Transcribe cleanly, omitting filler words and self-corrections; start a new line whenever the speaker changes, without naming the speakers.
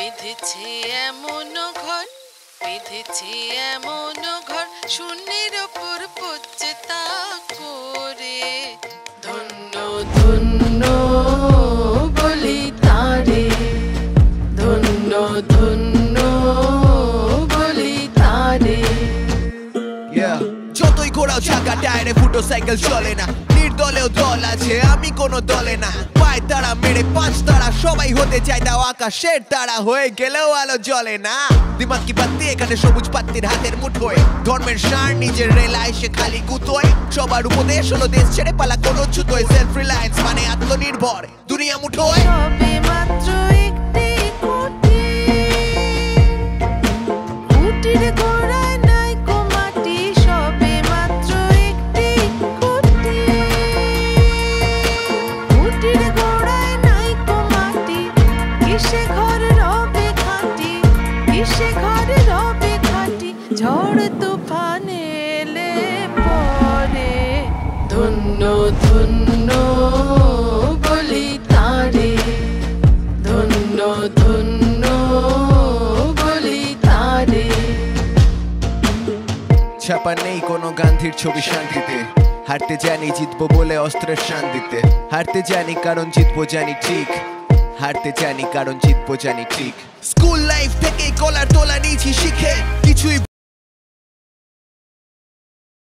বিধেছে এমন ঘর, বিধেছে এমন ঘর, শূন্যের ওপর পড়ছে তা করে। ধন্য ধন্য বলি তারে, ধন্য ধন্য বলি তারে।
যতই ঘোরাও চাকা টায়ারে ফুটো সাইকেল চলে না, নির্দলেও দল আছে আমি কোনো দলে না। পায় তারা মেরে পাঁচ তারা সবাই হতে চায় তাও আকাশের তারা, হয়ে গেলেও আলো জ্বলে না। দিমাগ কি বাত্তি এখানে সবুজ পাত্তির হাতের মুঠোয়, ধর্মের সার নিজের রেলায় সে খালি গুতোয়। সবার উপদেশ হলো দেশ ছেড়ে পালা কোনো ছুতোয়, সেলফ রিলায়েন্স মানে আত্মনির্ভর দুনিয়া মুঠোয়।
সবে মাত্র একটি কুটি, কুটির গোড়ায় নাই কো মাটি, সবে মাত্র একটি কুটি, কুটির গোড়ায় নাই কো মাটি। কিসে ঘর রবে খাঁটি, কিসে ঘর রবে খাঁটি, ঝড় তুফান এলে পরে। ধন্য ধন্য বলি তারে, ধন্য ধন্য বলি তারে।
ছাপা নেই কোনো গান্ধীর ছবি শান্তিতে, হারতে জানি জিতবো বলে অস্ত্রের শান্তিতে। হারতে জানি কারণ জিতবো জানি ঠিক, হারতে জানি কারণ জিতবো জানি ঠিক। স্কুল লাইফ থেকে কলার তোলা নিয়েছি শিখে, কিছুই